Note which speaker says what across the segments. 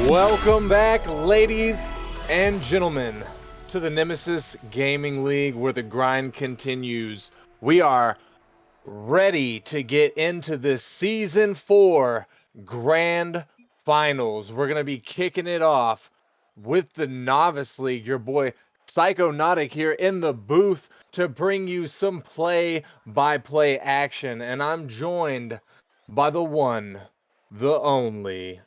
Speaker 1: Welcome back, ladies and gentlemen, to the Nemesis Gaming League, where the grind continues. We are ready to get into this Season 4 Grand Finals. We're going to be kicking it off with the Novice League. Your boy Psychonautic here in the booth to bring you some play-by-play action. And I'm joined by the one, the only,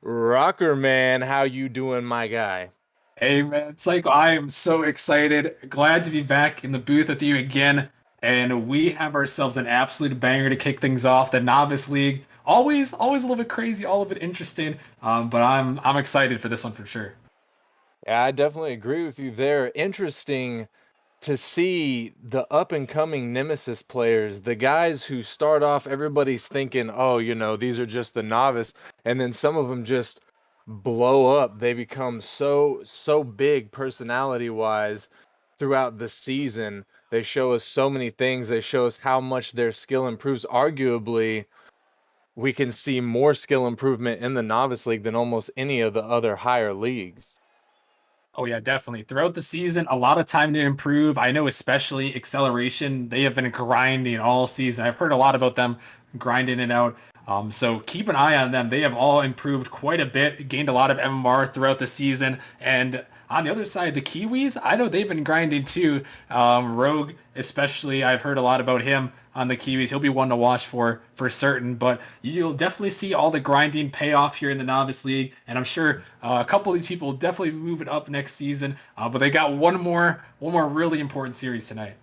Speaker 1: Rocker Man. How you doing, my guy?
Speaker 2: Hey man, it's like I am so excited. Glad to be back in the booth with you again. And we have ourselves an absolute banger to kick things off. The Novice League. Always a little bit crazy, all of it interesting. But I'm excited for this one for sure.
Speaker 1: Yeah, I definitely agree with you there. Interesting to see the up and coming Nemesis players, the guys who start off, everybody's thinking, oh, these are just the novice. And then some of them just blow up. They become so big personality wise throughout the season. They show us so many things. They show us how much their skill improves. Arguably, we can see more skill improvement in the Novice League than almost any of the other higher leagues.
Speaker 2: Oh yeah, definitely. Throughout the season, a lot of time to improve. I know especially acceleration, they have been grinding all season. I've heard a lot about them grinding it out. So keep an eye on them. They have all improved quite a bit, gained a lot of MMR throughout the season. And on the other side, the Kiwis, I know they've been grinding too. Rogue, especially, I've heard a lot about him on the Kiwis. He'll be one to watch for certain. But you'll definitely see all the grinding pay off here in the Novice League, and I'm sure a couple of these people will definitely move it up next season. But they got one more really important series tonight.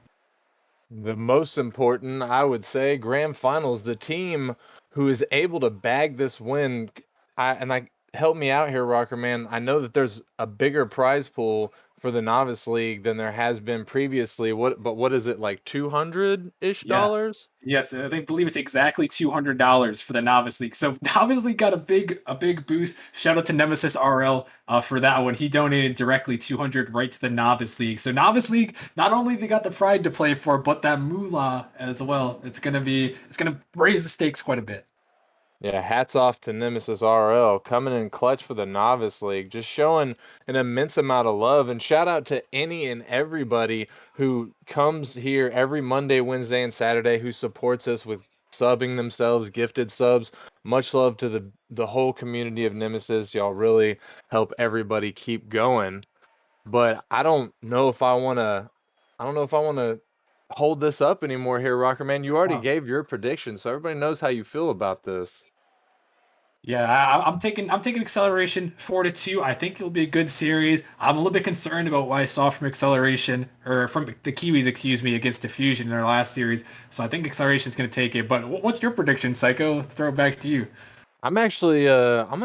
Speaker 1: The most important, I would say, grand finals. The team who is able to bag this win, I help me out here, Rocker Man. I know that there's a bigger prize pool for the Novice League than there has been previously. What is it, like 200-ish
Speaker 2: Yeah.
Speaker 1: dollars?
Speaker 2: Yes, I believe it's exactly $200 for the Novice League. So Novice League got a big boost. Shout out to Nemesis RL for that one. He donated directly 200 right to the Novice League. So Novice League, not only they got the pride to play for, but that moolah as well. It's gonna raise the stakes quite a bit.
Speaker 1: Yeah, hats off to Nemesis RL coming in clutch for the Novice League, just showing an immense amount of love. And shout out to any and everybody who comes here every Monday, Wednesday, and Saturday who supports us with subbing themselves, gifted subs. Much love to the whole community of Nemesis. Y'all really help everybody keep going. But I don't know if I wanna hold this up anymore here, Rocker Man. You already
Speaker 2: Wow.
Speaker 1: gave your prediction, so everybody knows how you feel about this.
Speaker 2: Yeah, I'm taking acceleration 4-2. I think it'll be a good series. I'm a little bit concerned about what I saw from acceleration or from the Kiwis, excuse me, against Diffusion in their last series. So I think acceleration is going to take it. But what's your prediction, Psycho? Let's throw it back to you.
Speaker 1: I'm gonna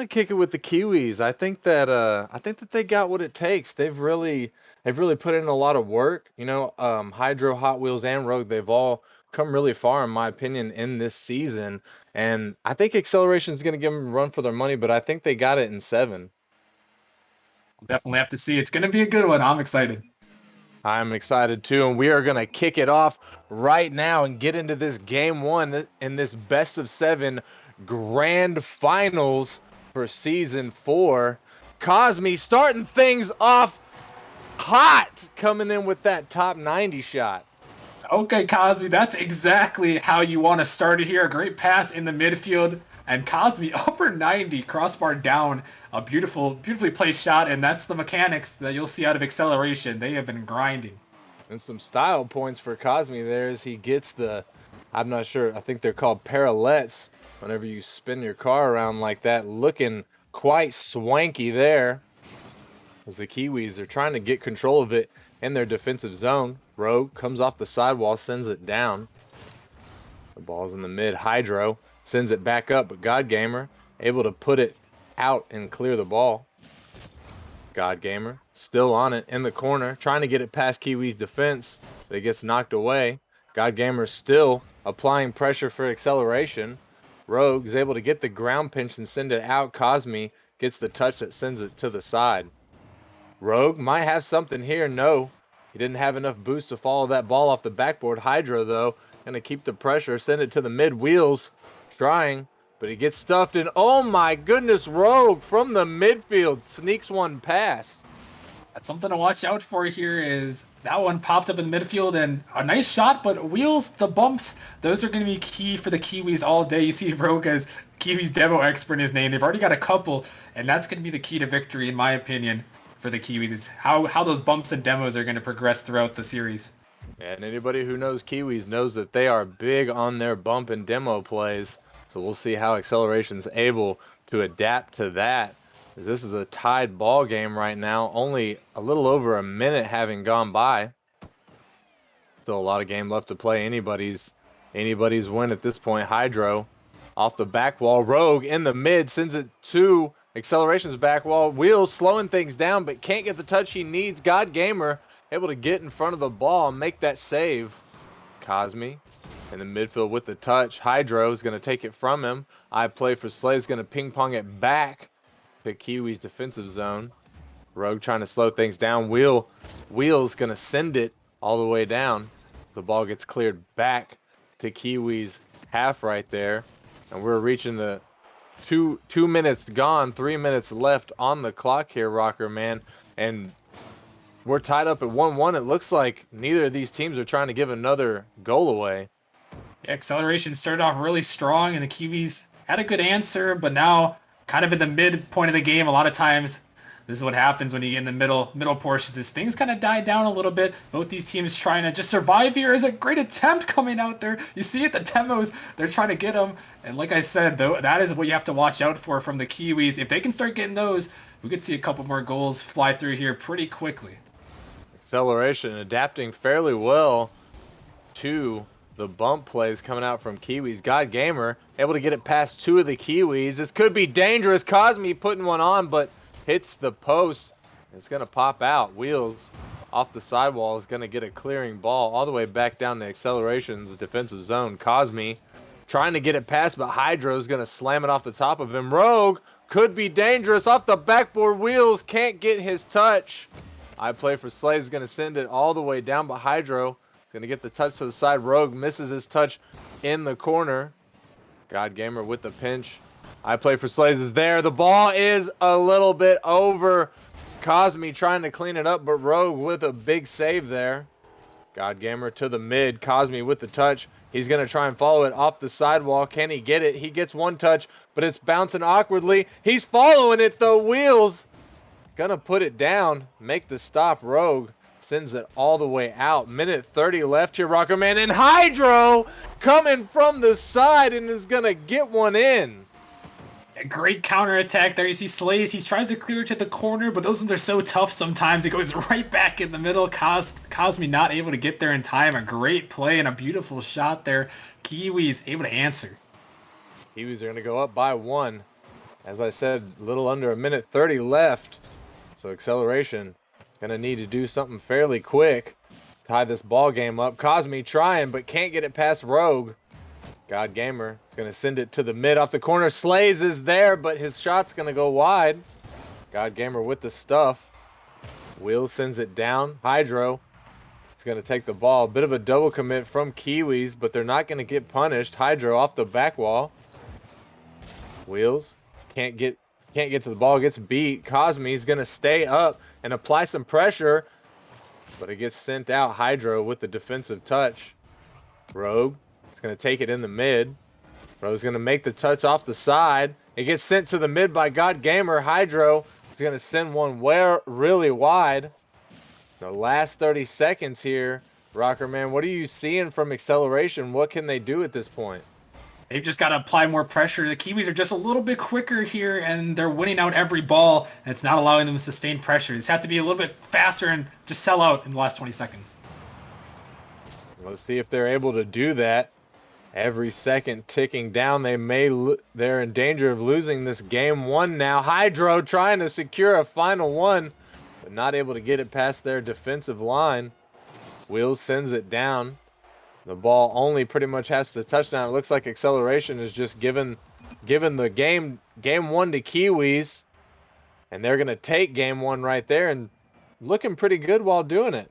Speaker 1: kick it with the Kiwis. I think that they got what it takes. They've really put in a lot of work. Hydro, Hot Wheels, and Rogue, they've all come really far in my opinion in this season. And I think Acceleration is gonna give them a run for their money, but I think they got it in 7.
Speaker 2: We'll definitely have to see. It's going to be a good one. I'm excited.
Speaker 1: I'm excited too, and we are gonna kick it off right now and get into this game one in this best of 7 grand finals for season 4. Cosme starting things off hot, coming in with that top 90 shot.
Speaker 2: Okay, Cosby, that's exactly how you want to start it here. A great pass in the midfield. And Cosby, upper 90, crossbar down. A beautifully placed shot. And that's the mechanics that you'll see out of acceleration. They have been grinding.
Speaker 1: And some style points for Cosme there as he gets I'm not sure, I think they're called parallettes whenever you spin your car around like that, looking quite swanky there. As the Kiwis are trying to get control of it in their defensive zone. Rogue comes off the sidewall, sends it down. The ball's in the mid. Hydro sends it back up, but God Gamer able to put it out and clear the ball. God Gamer still on it in the corner, trying to get it past Kiwi's defense. But it gets knocked away. God Gamer still applying pressure for acceleration. Rogue is able to get the ground pinch and send it out. Cosme gets the touch that sends it to the side. Rogue might have something here. No, he didn't have enough boost to follow that ball off the backboard. Hydro, though, going to keep the pressure, send it to the mid wheels, trying, but he gets stuffed, and oh my goodness, Rogue from the midfield sneaks one past.
Speaker 2: That's something to watch out for here is that one popped up in the midfield and a nice shot, but wheels, the bumps, those are going to be key for the Kiwis all day. You see Rogue as Kiwis demo expert in his name. They've already got a couple, and that's going to be the key to victory, in my opinion, for the Kiwis, is how those bumps and demos are going to progress throughout the series.
Speaker 1: And anybody who knows Kiwis knows that they are big on their bump and demo plays. So we'll see how Acceleration's able to adapt to that. This is a tied ball game right now, only a little over a minute having gone by. Still a lot of game left to play. Anybody's win at this point. Hydro off the back wall. Rogue in the mid sends it to Acceleration's back wall. Wheels slowing things down, but can't get the touch he needs. God Gamer able to get in front of the ball and make that save. Cosme in the midfield with the touch. Hydro is going to take it from him. I play for Slay is going to ping pong it back to Kiwi's defensive zone. Rogue trying to slow things down. Wheels going to send it all the way down. The ball gets cleared back to Kiwi's half right there. And we're reaching the two minutes gone, 3 minutes left on the clock here, Rocker Man. And we're tied up at 1-1. It looks like neither of these teams are trying to give another goal away.
Speaker 2: Yeah, Acceleration started off really strong, and the Kiwis had a good answer, but now kind of in the midpoint of the game, a lot of times this is what happens when you get in the middle portions. Is things kind of die down a little bit. Both these teams trying to just survive here. Is a great attempt coming out there. You see it, the demos, they're trying to get them. And like I said, though, that is what you have to watch out for from the Kiwis. If they can start getting those, we could see a couple more goals fly through here pretty quickly.
Speaker 1: Acceleration adapting fairly well to the bump plays coming out from Kiwis. God Gamer able to get it past two of the Kiwis. This could be dangerous. Cosme putting one on, but hits the post. It's going to pop out. Wheels off the sidewall is going to get a clearing ball all the way back down to Acceleration's defensive zone. Cosme trying to get it past, but Hydro is going to slam it off the top of him. Rogue could be dangerous off the backboard. Wheels can't get his touch. I play for Slay is going to send it all the way down, but Hydro is going to get the touch to the side. Rogue misses his touch in the corner. God Gamer with the pinch. I play for Slays is there. The ball is a little bit over. Cosme trying to clean it up, but Rogue with a big save there. God Gamer to the mid. Cosme with the touch. He's going to try and follow it off the sidewall. Can he get it? He gets one touch, but it's bouncing awkwardly. He's following it though. Wheels gonna put it down, make the stop. Rogue sends it all the way out. Minute 30 left here, Rocker Man. And Hydro coming from the side and is gonna get one in.
Speaker 2: A great counterattack there. You see Slays, he tries to clear it to the corner, but those ones are so tough sometimes. It goes right back in the middle. Cosme not able to get there in time. A great play and a beautiful shot there. Kiwis able to answer.
Speaker 1: Kiwis are gonna go up by one. As I said, a little under a minute 30 left. So Acceleration gonna need to do something fairly quick. Tie this ball game up. Cosme trying, but can't get it past Rogue. God Gamer is gonna send it to the mid off the corner. Slays is there, but his shot's gonna go wide. God Gamer with the stuff. Will sends it down. Hydro is gonna take the ball. A bit of a double commit from Kiwis, but they're not gonna get punished. Hydro off the back wall. Wheels can't get to the ball, gets beat. Cosme's gonna stay up and apply some pressure, but it gets sent out. Hydro with the defensive touch. Rogue is gonna take it in the mid. Rogue's gonna make the touch off the side. It gets sent to the mid by God Gamer. Hydro is gonna send one really wide. The last 30 seconds here, Rocker Man, what are you seeing from Acceleration? What can they do at this point?
Speaker 2: They've just got to apply more pressure. The Kiwis are just a little bit quicker here, and they're winning out every ball, and it's not allowing them to sustain pressure. They just have to be a little bit faster and just sell out in the last 20 seconds.
Speaker 1: Let's see if they're able to do that. Every second ticking down, they're in danger of losing this game one now. Hydro trying to secure a final one, but not able to get it past their defensive line. Will sends it down. The ball only pretty much has to touchdown. It looks like Acceleration is just given the game one to Kiwis, and they're gonna take game one right there and looking pretty good while doing it.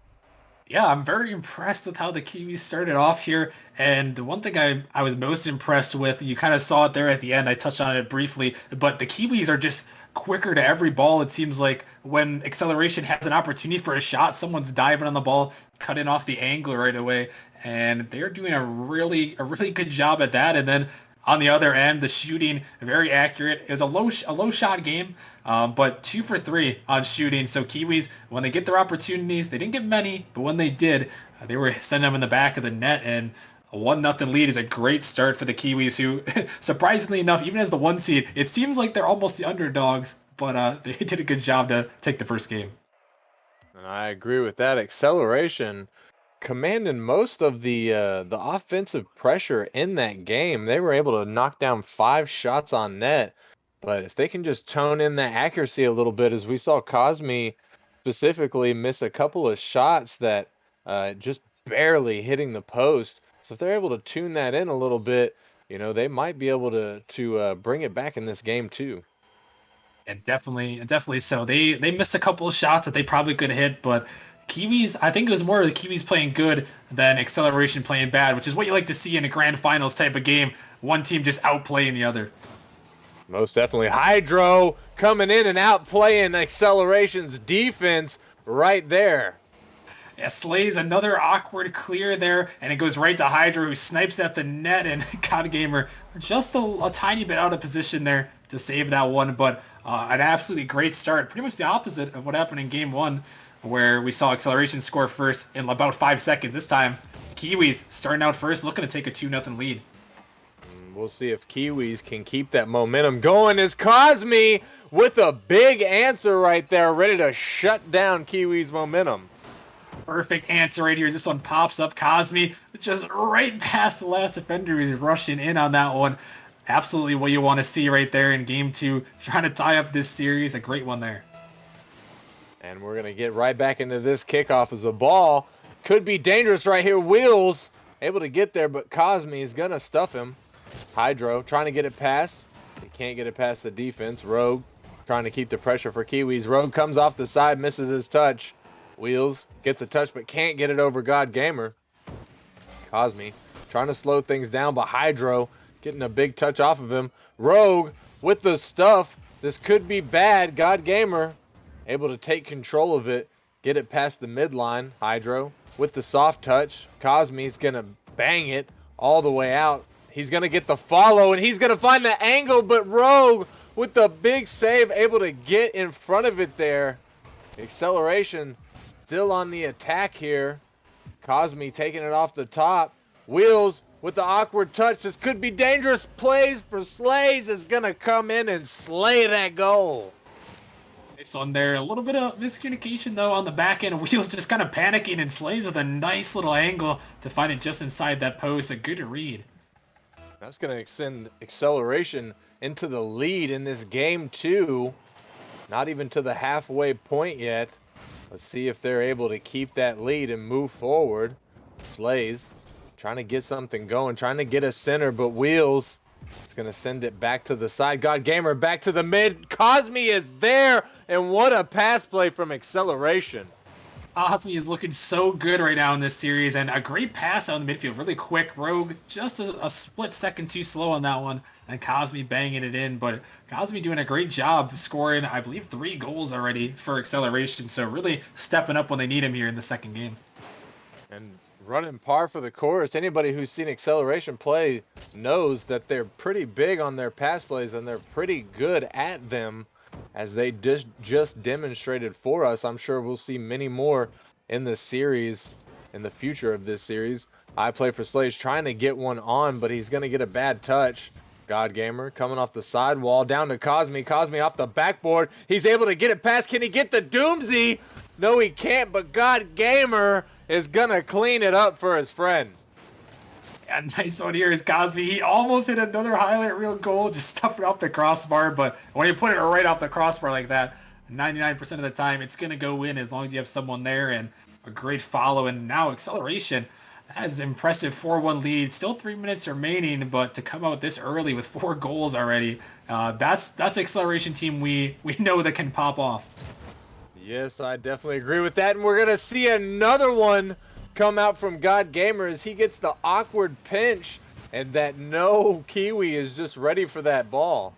Speaker 2: Yeah, I'm very impressed with how the Kiwis started off here. And the one thing I was most impressed with, you kind of saw it there at the end. I touched on it briefly, but the Kiwis are just quicker to every ball. It seems like when Acceleration has an opportunity for a shot, someone's diving on the ball, cutting off the angle right away. And they're doing a really good job at that. And then on the other end, the shooting very accurate. It was a low shot game, but 2 for 3 on shooting. So Kiwis, when they get their opportunities, they didn't get many, but when they did, they were sending them in the back of the net. And a 1-0 lead is a great start for the Kiwis, who surprisingly enough, even as the 1 seed, it seems like they're almost the underdogs. But they did a good job to take the first game.
Speaker 1: And I agree with that. Acceleration commanding most of the offensive pressure in that game. They were able to knock down 5 shots on net, but if they can just tone in that accuracy a little bit, as we saw Cosme specifically miss a couple of shots that just barely hitting the post. So if they're able to tune that in a little bit, they might be able to bring it back in this game too.
Speaker 2: And definitely so. They missed a couple of shots that they probably could hit, but Kiwis, I think it was more the Kiwis playing good than Acceleration playing bad, which is what you like to see in a grand finals type of game. One team just outplaying the other.
Speaker 1: Most definitely. Hydro coming in and outplaying Acceleration's defense right there.
Speaker 2: Yeah, Slays another awkward clear there, and it goes right to Hydra, who snipes at the net, and God Gamer just a tiny bit out of position there to save that one, but an absolutely great start. Pretty much the opposite of what happened in game one, where we saw Acceleration score first in about 5 seconds. This time, Kiwis starting out first, looking to take a 2-0 lead.
Speaker 1: We'll see if Kiwis can keep that momentum going as Cosme with a big answer right there, ready to shut down Kiwis' momentum.
Speaker 2: Perfect answer right here. This one pops up. Cosme just right past the last defender. He's rushing in on that one. Absolutely what you want to see right there in game two. Trying to tie up this series. A great one there.
Speaker 1: And we're going to get right back into this kickoff as the ball could be dangerous right here. Wheels able to get there, but Cosme is going to stuff him. Hydro trying to get it past. He can't get it past the defense. Rogue trying to keep the pressure for Kiwis. Rogue comes off the side, misses his touch. Wheels gets a touch but can't get it over God Gamer. Cosme trying to slow things down, but Hydro getting a big touch off of him. Rogue with the stuff. This could be bad. God Gamer able to take control of it, get it past the midline. Hydro with the soft touch. Cosme's going to bang it all the way out. He's going to get the follow, and he's going to find the angle, but Rogue with the big save, able to get in front of it there. Acceleration still on the attack here. Cosme taking it off the top. Wheels with the awkward touch. This could be dangerous. Plays for Slays is going to come in and slay that goal.
Speaker 2: Nice one there. A little bit of miscommunication, though, on the back end. Wheels just kind of panicking, and Slays with a nice little angle to find it just inside that post. A good read.
Speaker 1: That's going to extend Acceleration into the lead in this game, too. Not even to the halfway point yet. Let's see if they're able to keep that lead and move forward. Slays trying to get something going, trying to get a center, but Wheels is going to send it back to the side. God Gamer back to the mid. Cosme is there, and what a pass play from Acceleration.
Speaker 2: Cosme is looking so good right now in this series, and a great pass out in the midfield. Really quick. Rogue just a split second too slow on that one, and Cosme banging it in. But Cosme doing a great job scoring, I believe, 3 goals already for Acceleration. So really stepping up when they need him here in the second game.
Speaker 1: And running par for the course. Anybody who's seen Acceleration play knows that they're pretty big on their pass plays, and they're pretty good at them, as they just demonstrated for us. I'm sure we'll see many more in this series, in the future of this series. I play for Slays trying to get one on, but he's going to get a bad touch. God Gamer coming off the sidewall down to Cosme. Cosme off the backboard. He's able to get it past. Can he get the Doomsy? No, he can't, but God Gamer is going to clean it up for his friend.
Speaker 2: Yeah, nice one here is Cosme. He almost hit another highlight reel goal, just stuffing off the crossbar. But when you put it right off the crossbar like that, 99% of the time, it's going to go in as long as you have someone there, and a great follow. And now Acceleration has an impressive 4-1 lead. Still 3 minutes remaining, but to come out this early with 4 goals already, that's Acceleration team we know that can pop off.
Speaker 1: Yes, I definitely agree with that. And we're going to see another one come out from God Gamer as he gets the awkward pinch, and that no Kiwi is just ready for that ball.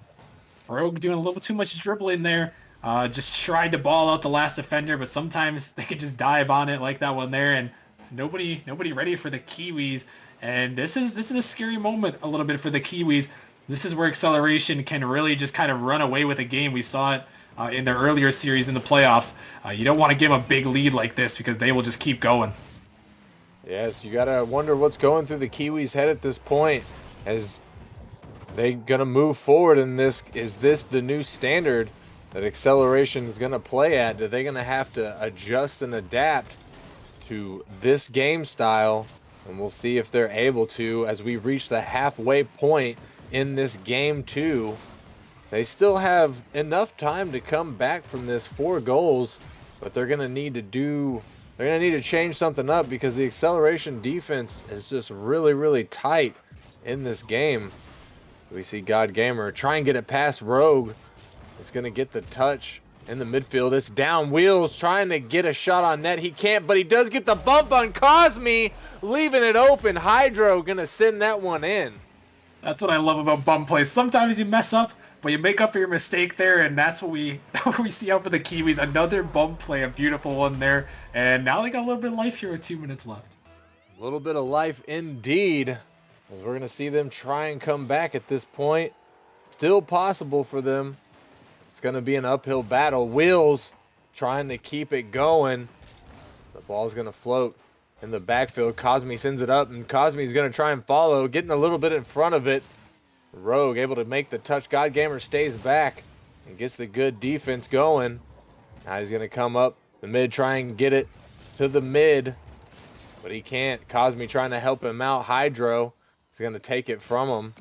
Speaker 2: Rogue doing a little too much dribbling there. Just tried to ball out the last defender, but sometimes they could just dive on it like that one there, and nobody ready for the Kiwis. And this is a scary moment a little bit for the Kiwis. This is where acceleration can really just kind of run away with a game. We saw it in their earlier series in the playoffs. You don't want to give them a big lead like this because they will just keep going.
Speaker 1: Yes, you got to wonder what's going through the Kiwis' head at this point. As they going to move forward in this? Is this the new standard that acceleration is going to play at? Are they going to have to adjust and adapt to this game style? And we'll see if they're able to as we reach the halfway point in this game 2. They still have enough time to come back from this 4 goals, but they're going to need to change something up because the acceleration defense is just really, really tight in this game. We see God Gamer try and get it past Rogue. It's going to get the touch in the midfield. It's down Wheels trying to get a shot on net. He can't, but he does get the bump on Cosme, leaving it open. Hydro going to send that one in.
Speaker 2: That's what I love about bump plays. Sometimes you mess up, but you make up for your mistake there, and that's what we see out for the Kiwis. Another bump play, a beautiful one there, and now they got a little bit of life here with 2 minutes left.
Speaker 1: A little bit of life indeed, as we're going to see them try and come back at this point. Still possible for them. It's going to be an uphill battle. Wheels trying to keep it going. The ball's going to float in the backfield. Cosme sends it up, and Cosme is going to try and follow, getting a little bit in front of it. Rogue able to make the touch. God Gamer stays back and gets the good defense going. Now he's going to come up the mid, try and get it to the mid, but he can't. Cosme trying to help him out. Hydro is going to take it from him.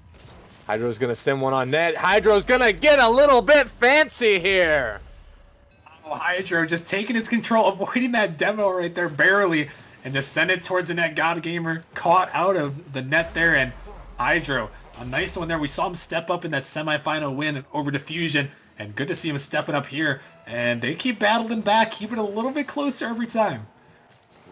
Speaker 1: Hydro's going to send one on net. Hydro's going to get a little bit fancy here.
Speaker 2: Oh, Hydro just taking his control, avoiding that demo right there barely, and just send it towards the net. God Gamer caught out of the net there, and Hydro, a nice one there. We saw him step up in that semifinal win over Diffusion, and good to see him stepping up here. And they keep battling back, keep it a little bit closer every time.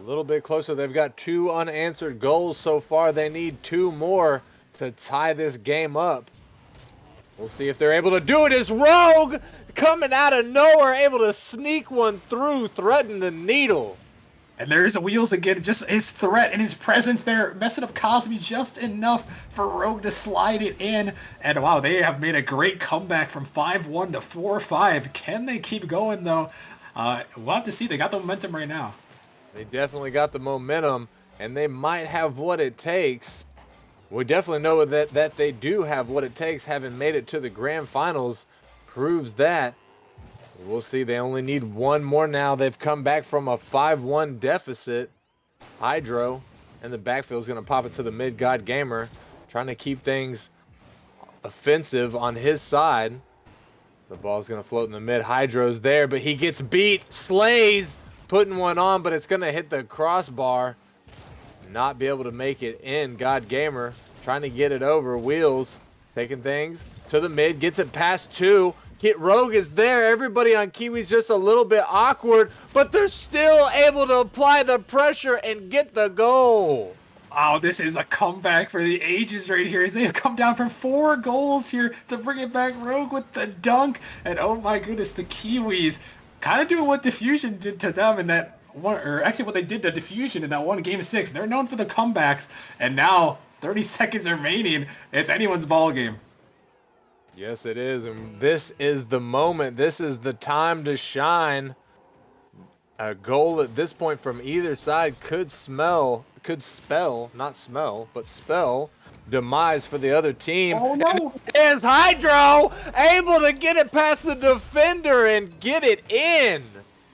Speaker 1: A little bit closer. They've got 2 unanswered goals so far. They need 2 more to tie this game up. We'll see if they're able to do it. As Rogue coming out of nowhere, able to sneak one through, threading the needle.
Speaker 2: And there's Wheels again, just his threat and his presence there, messing up Cosme just enough for Rogue to slide it in. And wow, they have made a great comeback from 5-1 to 4-5. Can they keep going though? We'll have to see. They got the momentum right now.
Speaker 1: They definitely got the momentum, and they might have what it takes. We definitely know that they do have what it takes. Having made it to the grand finals proves that. We'll see. They only need 1 more now. They've come back from a 5-1 deficit. Hydro and the backfield is going to pop it to the mid. God Gamer trying to keep things offensive on his side. The ball's going to float in the mid. Hydro's there, but he gets beat. Slays putting one on, but it's going to hit the crossbar. Not be able to make it in. God Gamer trying to get it over. Wheels taking things to the mid. Gets it past 2. Rogue is there. Everybody on Kiwi's just a little bit awkward, but they're still able to apply the pressure and get the goal.
Speaker 2: Wow, this is a comeback for the ages right here as they have come down from 4 goals here to bring it back. Rogue with the dunk, and oh my goodness, the Kiwis kind of doing what Diffusion did to them in that one, or actually what they did to Diffusion in that one game 6. They're known for the comebacks, and now 30 seconds remaining. It's anyone's ball game.
Speaker 1: Yes, it is, and this is the moment. This is the time to shine. A goal at this point from either side could spell demise for the other team.
Speaker 2: Oh no!
Speaker 1: Is Hydro able to get it past the defender and get it in?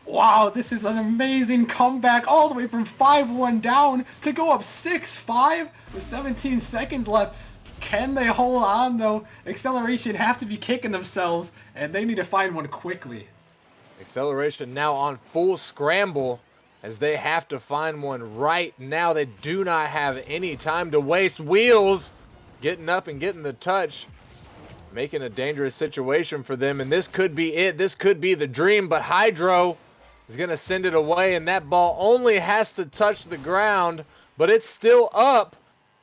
Speaker 2: Wow, this is an amazing comeback all the way from 5-1 down to go up 6-5 with 17 seconds left. Can they hold on though? Acceleration have to be kicking themselves, and they need to find one quickly.
Speaker 1: Acceleration now on full scramble as they have to find one right now. They do not have any time to waste. Wheels getting up and getting the touch, making a dangerous situation for them, and this could be it. This could be the dream, but Hydro He's going to send it away, and that ball only has to touch the ground, but it's still up.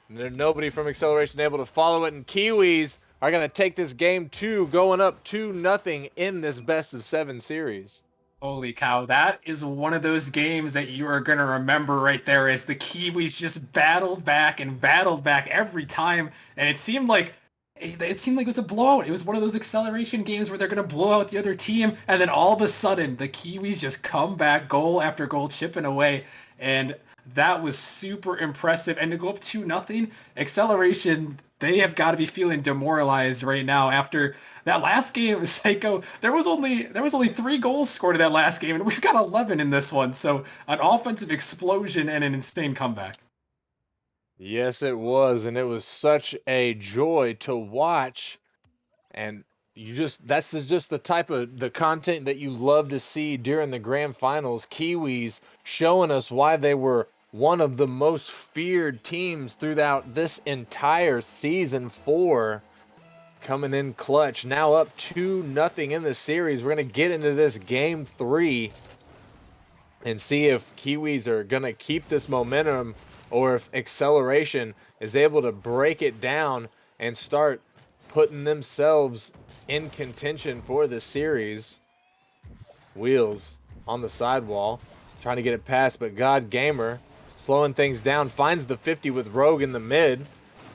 Speaker 1: And there's nobody from Acceleration able to follow it, and Kiwis are going to take this game 2, going up 2-0 in this best-of-7 series.
Speaker 2: Holy cow, that is one of those games that you are going to remember right there as the Kiwis just battled back every time. And it seemed like it was a blowout. It was one of those acceleration games where they're going to blow out the other team. And then all of a sudden, the Kiwis just come back goal after goal, chipping away. And that was super impressive. And to go up 2-0, Acceleration, they have got to be feeling demoralized right now after that last game. Psycho, there was only 3 goals scored in that last game, and we've got 11 in this one. So an offensive explosion and an insane comeback.
Speaker 1: Yes, it was, and it was such a joy to watch. And that's just the type of the content that you love to see during the grand finals. Kiwis showing us why they were one of the most feared teams throughout this entire season 4, coming in clutch. Now up 2-0 in the series. We're going to get into this game 3 and see if Kiwis are going to keep this momentum or if Acceleration is able to break it down and start putting themselves in contention for the series. Wheels on the sidewall, trying to get it past, but God Gamer slowing things down, finds the 50 with Rogue in the mid.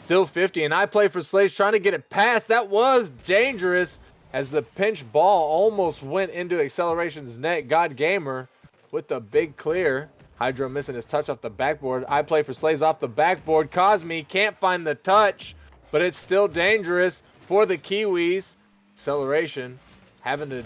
Speaker 1: Still 50, and I play for Slays trying to get it past. That was dangerous as the pinch ball almost went into Acceleration's net. God Gamer with the big clear. Hydro missing his touch off the backboard. I play for Slays off the backboard. Cosme can't find the touch, but it's still dangerous for the Kiwis. Acceleration having to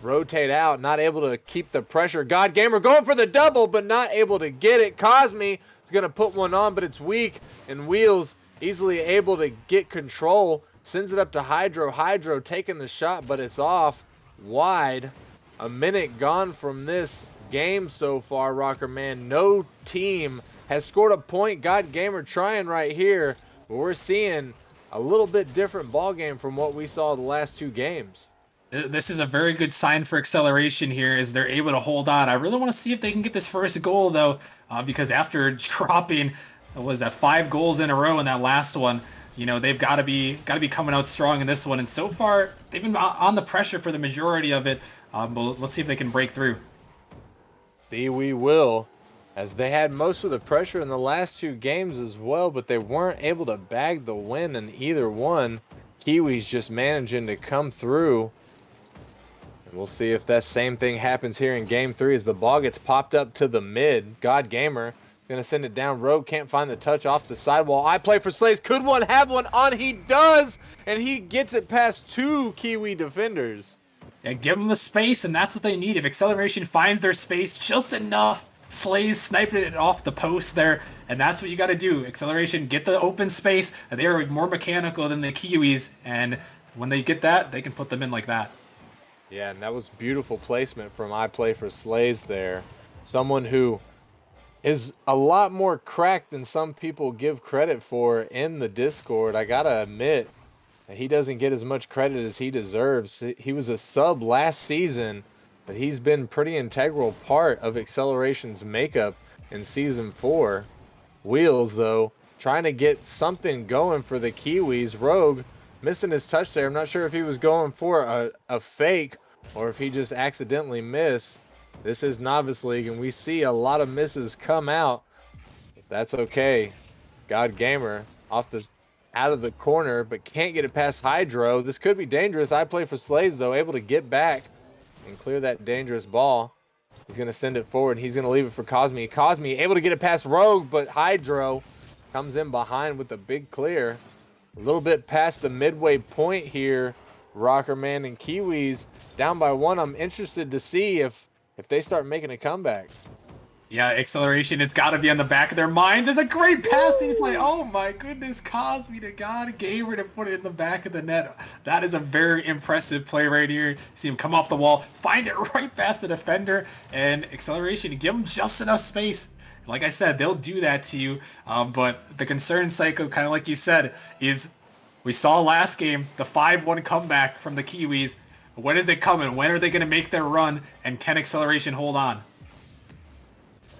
Speaker 1: rotate out, not able to keep the pressure. God Gamer going for the double, but not able to get it. Cosme is going to put one on, but it's weak, and Wheels easily able to get control. Sends it up to Hydro. Hydro taking the shot, but it's off wide. A minute gone from this game so far, Rocker Man. No team has scored a point. God Gamer trying right here, but we're seeing a little bit different ball game from what we saw the last 2 games.
Speaker 2: This is a very good sign for Acceleration here as they're able to hold on. I really want to see if they can get this first goal, though, because after dropping, what was that, 5 goals in a row in that last one, they've got to be coming out strong in this one. And so far, they've been on the pressure for the majority of it. But let's see if they can break through.
Speaker 1: See, we will, as they had most of the pressure in the last 2 games as well, but they weren't able to bag the win in either one. Kiwis just managing to come through. And we'll see if that same thing happens here in game 3 as the ball gets popped up to the mid. God Gamer gonna send it down. Rogue can't find the touch off the sidewall. I play for Slays. Could one have one on? He does, and he gets it past 2 Kiwi defenders.
Speaker 2: Yeah, give them the space, and that's what they need. If Acceleration finds their space just enough, Slays sniping it off the post there, and that's what you got to do. Acceleration, get the open space, and they are more mechanical than the Kiwis, and when they get that, they can put them in like that.
Speaker 1: Yeah, and that was beautiful placement from I Play for Slays there. Someone who is a lot more cracked than some people give credit for in the Discord. I gotta admit, he doesn't get as much credit as he deserves. He was a sub last season, but he's been pretty integral part of Acceleration's makeup in Season 4. Wheels, though, trying to get something going for the Kiwis. Rogue missing his touch there. I'm not sure if he was going for a fake or if he just accidentally missed. This is Novice League, and we see a lot of misses come out. That's okay. God Gamer out of the corner, but can't get it past Hydro. This could be dangerous. I play for Slays, though, able to get back and clear that dangerous ball. He's going to send it forward. He's going to leave it for Cosme. Cosme able to get it past Rogue, but Hydro comes in behind with a big clear. A little bit past the midway point here. Rocker Man and Kiwis down by 1. I'm interested to see if they start making a comeback.
Speaker 2: Yeah, Acceleration, it's got to be on the back of their minds. There's a great passing play. Oh my goodness, Cosme to God Gamer to put it in the back of the net. That is a very impressive play right here. See him come off the wall, find it right past the defender, and Acceleration, give him just enough space. Like I said, they'll do that to you. But the concern, Psycho, kind of like you said, is we saw last game, the 5-1 comeback from the Kiwis. When is it coming? When are they going to make their run? And can Acceleration hold on?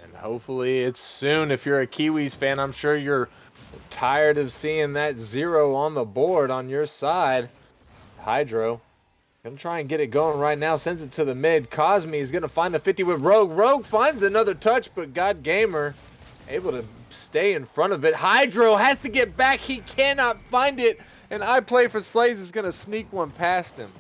Speaker 1: And hopefully it's soon. If you're a Kiwis fan, I'm sure you're tired of seeing that 0 on the board on your side. Hydro gonna try and get it going right now. Sends it to the mid. Cosme is gonna find the 50 with Rogue. Rogue finds another touch, but God Gamer able to stay in front of it. Hydro has to get back. He cannot find it. And I Play for Slays is gonna sneak one past him.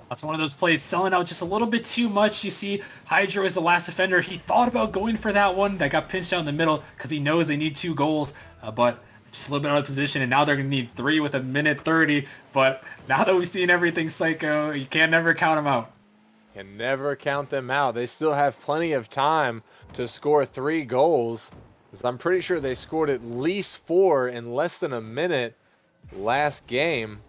Speaker 2: That's one of those plays selling out just a little bit too much. You see, Hydro is the last defender. He thought about going for that one that got pinched out in the middle because he knows they need 2 goals, but just a little bit out of position, and now they're going to need 3 with a minute 30. But now that we've seen everything Psycho, you can't never count them out.
Speaker 1: Can never count them out. They still have plenty of time to score 3 goals. Because I'm pretty sure they scored at least 4 in less than a minute last game.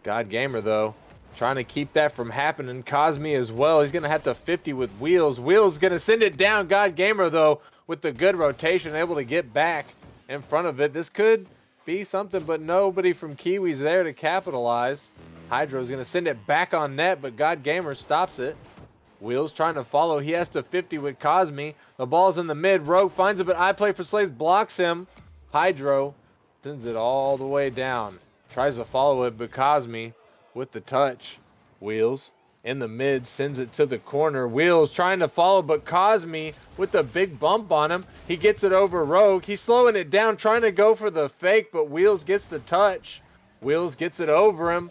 Speaker 1: God Gamer, though, trying to keep that from happening. Cosme as well. He's going to have to 50 with Wheels. Wheels going to send it down. God Gamer, though, with the good rotation, able to get back in front of it. This could be something, but nobody from Kiwis there to capitalize. Hydro's going to send it back on net, but God Gamer stops it. Wheels trying to follow. He has to 50 with Cosme. The ball's in the mid. Rogue finds it, but I Play for Slays blocks him. Hydro sends it all the way down. Tries to follow it, but Cosme with the touch. Wheels in the mid, sends it to the corner. Wheels trying to follow, but Cosme with the big bump on him. He gets it over Rogue. He's slowing it down, trying to go for the fake, but Wheels gets the touch. Wheels gets it over him.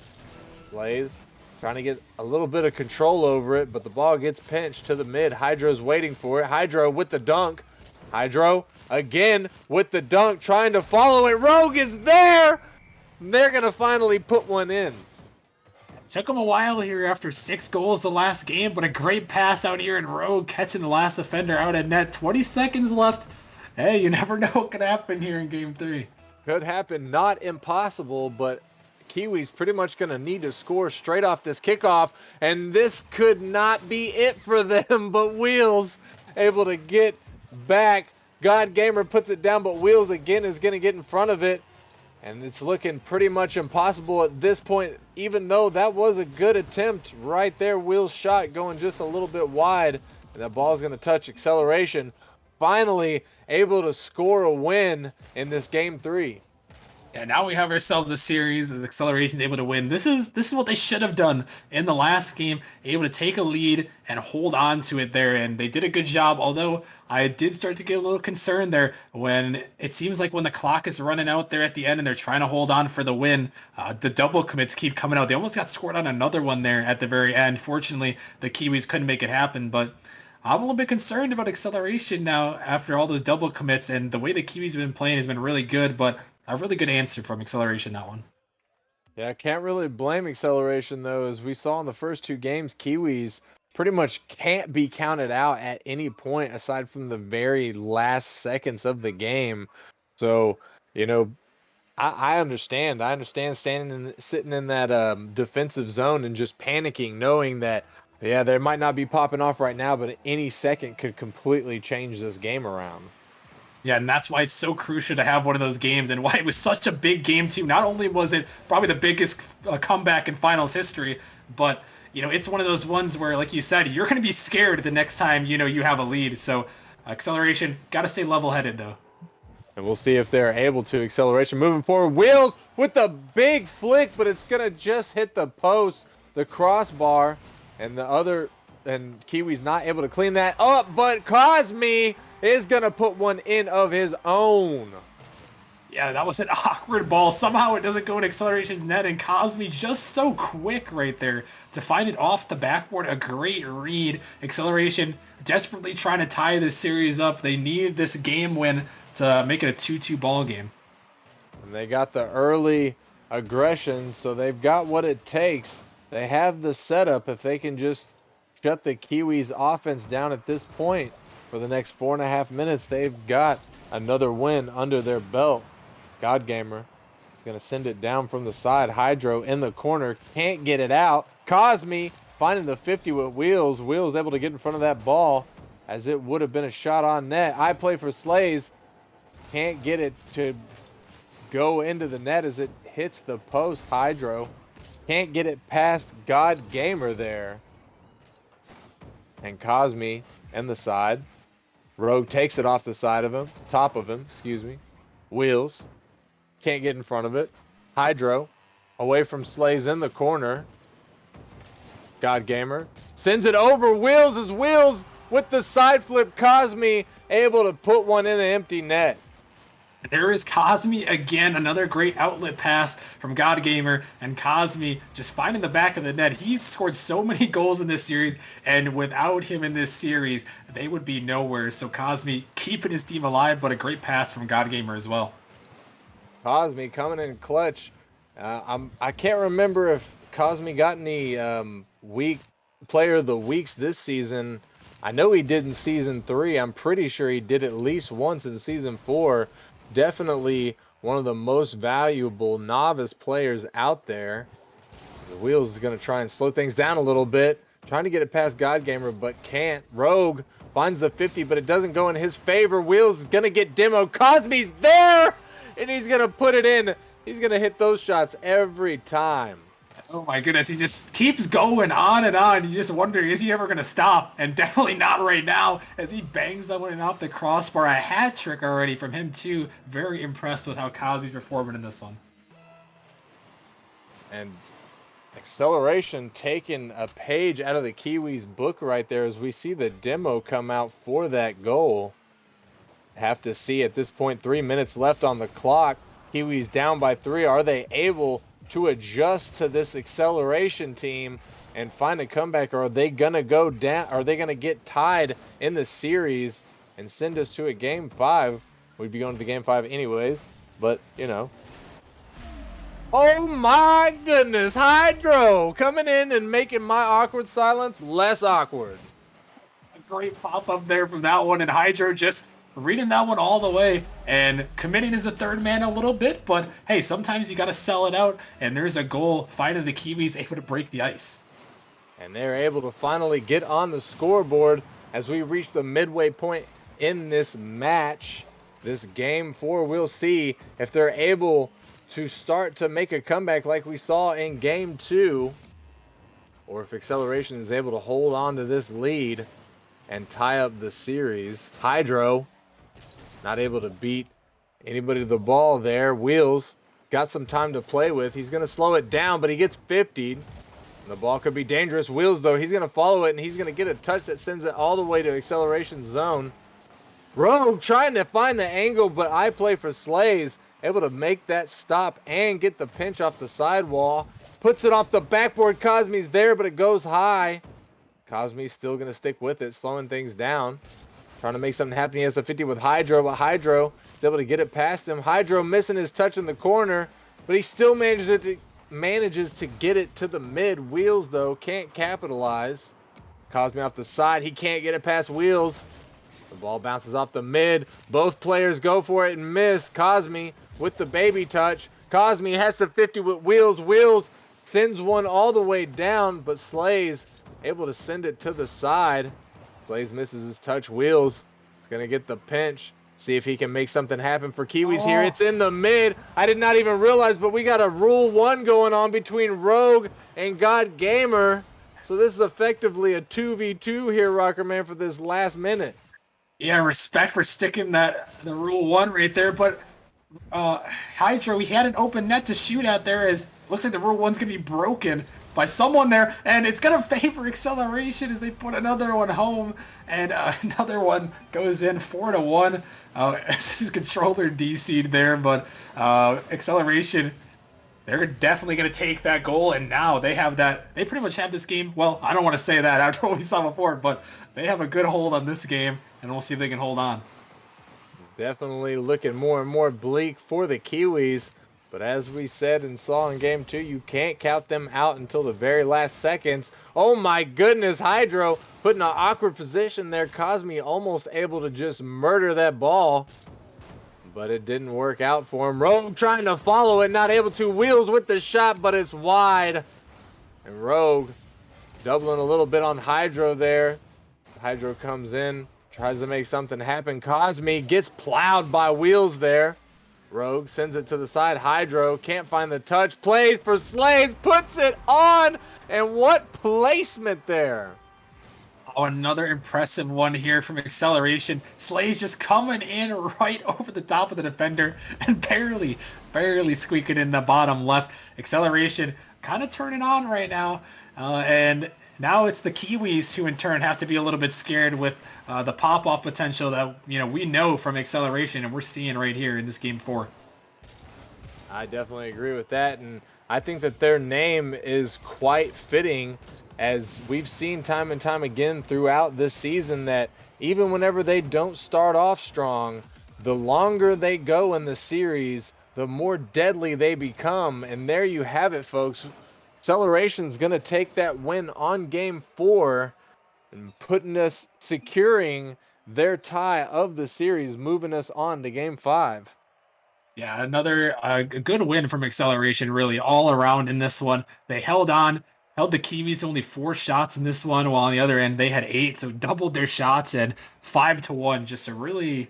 Speaker 1: Slays trying to get a little bit of control over it, but the ball gets pinched to the mid. Hydro's waiting for it. Hydro with the dunk. Hydro again with the dunk, trying to follow it. Rogue is there. They're going to finally put one in.
Speaker 2: Took him a while here after 6 goals the last game, but a great pass out here in Rogue, catching the last offender out at net. 20 seconds left. Hey, you never know what could happen here in Game 3.
Speaker 1: Could happen. Not impossible, but Kiwis pretty much going to need to score straight off this kickoff, and this could not be it for them, but Wheels able to get back. God Gamer puts it down, but Wheels again is going to get in front of it. And it's looking pretty much impossible at this point, even though that was a good attempt right there. Wheels shot going just a little bit wide. And that ball's going to touch Acceleration. Finally able to score a win in this Game 3.
Speaker 2: Yeah, now we have ourselves a series as Acceleration's able to win. This is what they should have done in the last game, able to take a lead and hold on to it there, and they did a good job, although I did start to get a little concerned there when it seems like when the clock is running out there at the end and they're trying to hold on for the win, the double commits keep coming out. They almost got scored on another one there at the very end. Fortunately, the Kiwis couldn't make it happen, but I'm a little bit concerned about Acceleration now after all those double commits, and the way the Kiwis have been playing has been really good, but a really good answer from Acceleration, that one.
Speaker 1: Yeah, I can't really blame Acceleration, though. As we saw in the first 2 games, Kiwis pretty much can't be counted out at any point aside from the very last seconds of the game. So, I understand. I understand sitting in that defensive zone and just panicking, knowing that, yeah, they might not be popping off right now, but any second could completely change this game around.
Speaker 2: Yeah, and that's why it's so crucial to have one of those games and why it was such a big game, too. Not only was it probably the biggest comeback in finals history, but, it's one of those ones where, like you said, you're going to be scared the next time, you have a lead. So, Acceleration, got to stay level-headed, though.
Speaker 1: And we'll see if they're able to. Acceleration moving forward. Wheels with the big flick, but it's going to just hit the post, the crossbar, and Kiwi's not able to clean that up, but Cosme is going to put one in of his own.
Speaker 2: Yeah, that was an awkward ball. Somehow it doesn't go in Acceleration's net, and Cosme just so quick right there to find it off the backboard. A great read. Acceleration desperately trying to tie this series up. They need this game win to make it a 2-2 ball game.
Speaker 1: And they got the early aggression, so they've got what it takes. They have the setup. If they can just shut the Kiwis offense down at this point for the next 4.5 minutes, they've got another win under their belt. God Gamer is going to send it down from the side. Hydro in the corner, can't get it out. Cosme finding the 50 with Wheels. Wheels able to get in front of that ball as it would have been a shot on net. I Play for Slays, can't get it to go into the net as it hits the post. Hydro Can't get it past God Gamer there. And Cosme and the side. Rogue takes it off the side of him, top of him, excuse me. Wheels. Can't get in front of it. Hydro. Away from Slays in the corner. God Gamer. Sends it over. Wheels is Wheels with the side flip. Cosme able to put one in an empty net.
Speaker 2: There is Cosme again, another great outlet pass from God Gamer, and Cosme just finding the back of the net. He's scored so many goals in this series, and without him in this series, they would be nowhere. So Cosme keeping his team alive, but a great pass from God Gamer as well.
Speaker 1: Cosme coming in clutch. I can't remember if Cosme got any week player of the weeks this season. I know he did in season 3. I'm pretty sure he did at least once in season 4. Definitely one of the most valuable novice players out there. The Wheels is going to try and slow things down a little bit. Trying to get it past God Gamer, but can't. Rogue finds the 50, but it doesn't go in his favor. Wheels is going to get demoed. Cosme's there, and he's going to put it in. He's going to hit those shots every time.
Speaker 2: Oh my goodness, he just keeps going on and on. You just wonder, is he ever going to stop? And definitely not right now as he bangs that one in off the crossbar. A hat trick already from him too. Very impressed with how Cosme's performing in this one.
Speaker 1: And Acceleration taking a page out of the Kiwis book right there as we see the demo come out for that goal. Have to see at this point, 3 minutes left on the clock. Kiwis down by 3. Are they able to adjust to this Acceleration team and find a comeback, or are they gonna go down? Are they gonna get tied in the series and send us to a game 5? We'd be going to the game 5 anyways, but you know. Oh my goodness, Hydro coming in and making my awkward silence less awkward.
Speaker 2: A great pop-up there from that one, and Hydro just reading that one all the way and committing as a third man a little bit, but hey, sometimes you got to sell it out, and there's a goal, finding the Kiwis able to break the ice.
Speaker 1: And they're able to finally get on the scoreboard as we reach the midway point in this match, this game 4. We'll see if they're able to start to make a comeback like we saw in game 2, or if Acceleration is able to hold on to this lead and tie up the series. Hydro not able to beat anybody to the ball there. Wheels got some time to play with. He's going to slow it down, but he gets 50'd. The ball could be dangerous. Wheels, though, he's going to follow it, and he's going to get a touch that sends it all the way to Acceleration zone. Rogue trying to find the angle, but I play for Slays. Able to make that stop and get the pinch off the sidewall. Puts it off the backboard. Cosme's there, but it goes high. Cosme's still going to stick with it, slowing things down. Trying to make something happen. He has the 50 with Hydro, but Hydro is able to get it past him. Hydro missing his touch in the corner, but he still manages to get it to the mid. Wheels, though, can't capitalize. Cosme off the side. He can't get it past Wheels. The ball bounces off the mid. Both players go for it and miss. Cosme with the baby touch. Cosme has the 50 with Wheels. Wheels sends one all the way down, but Slays able to send it to the side. Slays misses his touch. Wheels is going to get the pinch. See if he can make something happen for Kiwis here. It's in the mid. I did not even realize, but we got a Rule 1 going on between Rogue and God Gamer. So this is effectively a 2v2 here, Rocker Man, for this last minute.
Speaker 2: Yeah, respect for sticking the Rule 1 right there, but Hydro, he had an open net to shoot at there, as looks like the Rule 1's going to be broken by someone there, and it's going to favor Acceleration as they put another one home, and another one goes in 4-1. This is controller DC'd there, but Acceleration, they're definitely going to take that goal, and now they have that. They pretty much have this game. Well, I don't want to say that after what we saw before, but they have a good hold on this game, and we'll see if they can hold on.
Speaker 1: Definitely looking more and more bleak for the Kiwis. But as we said and saw in game 2, you can't count them out until the very last seconds. Oh my goodness, Hydro put in an awkward position there. Cosme almost able to just murder that ball. But it didn't work out for him. Rogue trying to follow it, not able to. Wheels with the shot, but it's wide. And Rogue doubling a little bit on Hydro there. Hydro comes in, tries to make something happen. Cosme gets plowed by Wheels there. Rogue sends it to the side. Hydro can't find the touch. Plays for Slays. Puts it on. And what placement there.
Speaker 2: Oh, another impressive one here from Acceleration. Slay's just coming in right over the top of the defender and barely squeaking in the bottom left. Acceleration kind of turning on right now. And now it's the Kiwis who in turn have to be a little bit scared with the pop-off potential that we know from Acceleration and we're seeing right here in this game 4.
Speaker 1: I definitely agree with that. And I think that their name is quite fitting, as we've seen time and time again throughout this season that even whenever they don't start off strong, the longer they go in the series, the more deadly they become. And there you have it, folks. Acceleration's going to take that win on game 4 and securing their tie of the series, moving us on to game 5.
Speaker 2: Yeah, another good win from Acceleration, really, all around in this one. They held on, held the Kiwis to only 4 shots in this one, while on the other end they had 8, so doubled their shots and 5-1. Just a really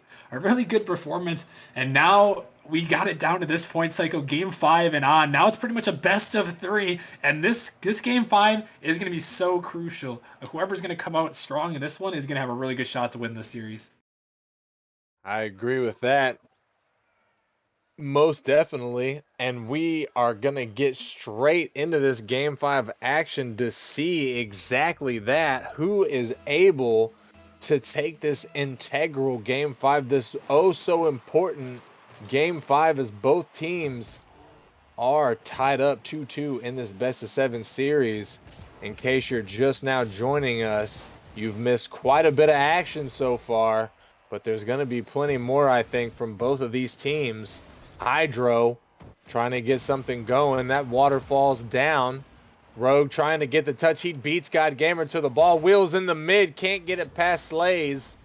Speaker 2: good performance. And now we got it down to this point, Psycho, game 5 and on. Now it's pretty much a best of 3, and this game 5 is going to be so crucial. Whoever's going to come out strong in this one is going to have a really good shot to win this series.
Speaker 1: I agree with that. Most definitely. And we are going to get straight into this game 5 action to see exactly that. Who is able to take this integral game 5, this oh so important game 5, as both teams are tied up 2-2 in this best of 7 series. In case you're just now joining us, you've missed quite a bit of action so far, but there's going to be plenty more, I think, from both of these teams. Hydro trying to get something going. That waterfall's down. Rogue trying to get the touch. He beats God Gamer to the ball. Wheels in the mid. Can't get it past Slays.